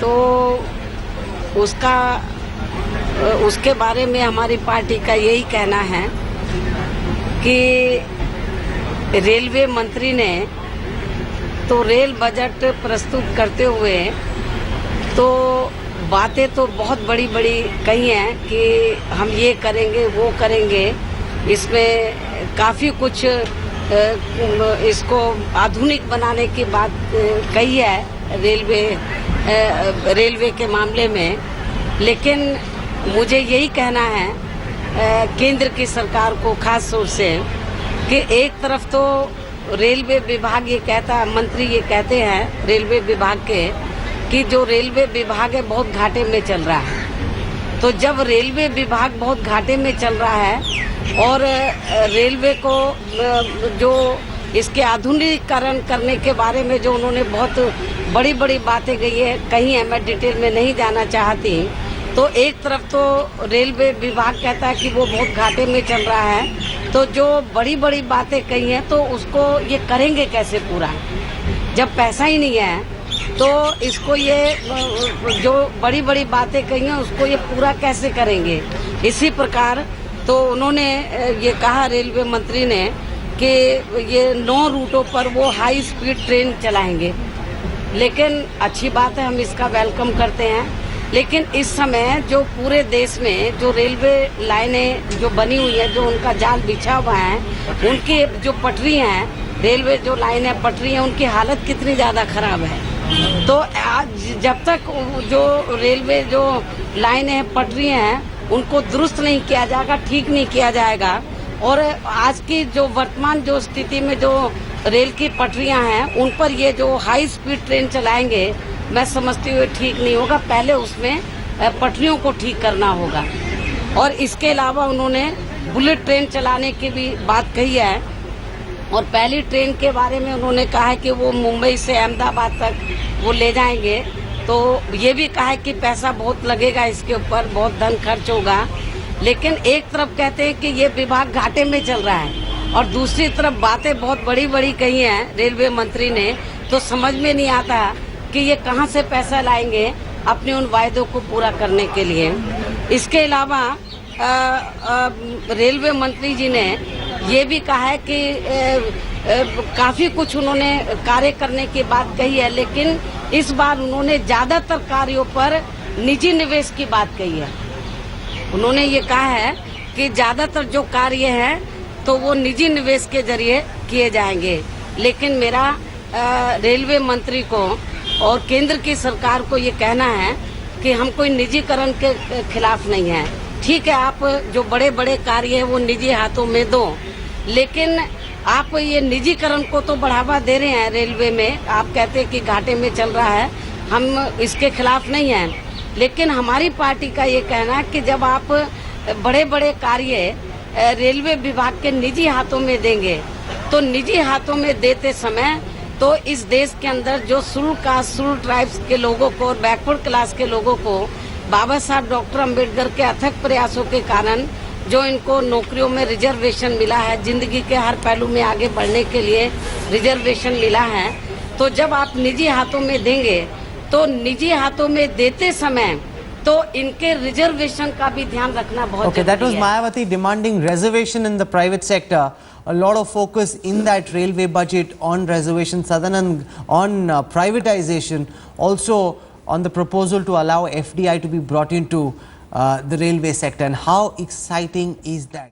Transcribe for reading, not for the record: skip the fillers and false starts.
तो उसका उसके बारे में हमारी पार्टी का यही कहना है कि रेलवे मंत्री ने तो रेल बजट प्रस्तुत करते हुए तो बातें तो बहुत बड़ी बड़ी कही हैं कि हम ये करेंगे वो करेंगे, इसमें काफ़ी कुछ इसको आधुनिक बनाने की बात कही है रेलवे के मामले में। लेकिन मुझे यही कहना है केंद्र की सरकार को खास तौर से कि एक तरफ तो रेलवे विभाग ये कहता है, मंत्री ये कहते हैं रेलवे विभाग के कि जो रेलवे विभाग है बहुत घाटे में चल रहा है। तो जब रेलवे विभाग बहुत घाटे में चल रहा है और रेलवे को जो इसके आधुनिकीकरण करने के बारे में जो उन्होंने बहुत बड़ी बड़ी बातें कही है, मैं डिटेल में नहीं जाना चाहती। तो एक तरफ तो रेलवे विभाग कहता है कि वो बहुत घाटे में चल रहा है, तो जो बड़ी बड़ी बातें कही हैं तो उसको ये करेंगे कैसे पूरा, जब पैसा ही नहीं है तो इसको ये जो बड़ी बड़ी बातें कही हैं उसको ये पूरा कैसे करेंगे। इसी प्रकार तो उन्होंने ये कहा रेलवे मंत्री ने कि ये 9 रूटों पर वो हाई स्पीड ट्रेन चलाएंगे, लेकिन अच्छी बात है, हम इसका वेलकम करते हैं। लेकिन इस समय जो पूरे देश में जो रेलवे लाइनें जो बनी हुई है, जो उनका जाल बिछा हुआ है, उनकी जो पटरी हैं, रेलवे जो लाइनें पटरी हैं, उनकी हालत कितनी ज़्यादा खराब है। तो आज जब तक जो रेलवे जो लाइनें हैं, पटरी हैं, उनको दुरुस्त नहीं किया जाएगा, ठीक नहीं किया जाएगा, और आज की जो वर्तमान जो स्थिति में जो रेल की पटरियां हैं उन पर ये जो हाई स्पीड ट्रेन चलाएंगे, मैं समझती हूँ ठीक नहीं होगा। पहले उसमें पटरियों को ठीक करना होगा। और इसके अलावा उन्होंने बुलेट ट्रेन चलाने की भी बात कही है, और पहली ट्रेन के बारे में उन्होंने कहा है कि वो मुंबई से अहमदाबाद तक वो ले जाएंगे। तो ये भी कहा है कि पैसा बहुत लगेगा, इसके ऊपर बहुत धन खर्च होगा। लेकिन एक तरफ कहते हैं कि ये विभाग घाटे में चल रहा है और दूसरी तरफ बातें बहुत बड़ी बड़ी कही हैं रेलवे मंत्री ने, तो समझ में नहीं आता कि ये कहां से पैसा लाएंगे अपने उन वायदों को पूरा करने के लिए। इसके अलावा रेलवे मंत्री जी ने ये भी कहा है कि काफ़ी कुछ उन्होंने कार्य करने की बात कही है, लेकिन इस बार उन्होंने ज़्यादातर कार्यों पर निजी निवेश की बात कही है। उन्होंने ये कहा है कि ज़्यादातर जो कार्य हैं तो वो निजी निवेश के जरिए किए जाएंगे। लेकिन मेरा रेलवे मंत्री को और केंद्र की सरकार को ये कहना है कि हम कोई निजीकरण के खिलाफ नहीं है। ठीक है, आप जो बड़े बड़े कार्य हैं वो निजी हाथों में दो, लेकिन आप ये निजीकरण को तो बढ़ावा दे रहे हैं रेलवे में। आप कहते हैं कि घाटे में चल रहा है, हम इसके खिलाफ नहीं हैं, लेकिन हमारी पार्टी का ये कहना है कि जब आप बड़े बड़े कार्य रेलवे विभाग के निजी हाथों में देंगे, तो निजी हाथों में देते समय तो इस देश के अंदर जो शुरू कास्ट, शुरू ट्राइब्स के लोगों को और बैकवर्ड क्लास के लोगों को बाबा साहब डॉक्टर अम्बेडकर के अथक प्रयासों के कारण जो इनको नौकरियों में रिजर्वेशन मिला है, जिंदगी के हर पहलू में आगे बढ़ने के लिए रिजर्वेशन मिला है, तो जब आप निजी हाथों में देंगे तो निजी हाथों में देते समय तो इनके रिजर्वेशन का भी ध्यान रखना बहुत जरूरी है। That was Mayawati demanding reservation in the private sector. A lot of focus in that railway budget on reservation, Sadanand, on privatization, also on the proposal to allow FDI to be brought into the railway sector. And how exciting is that?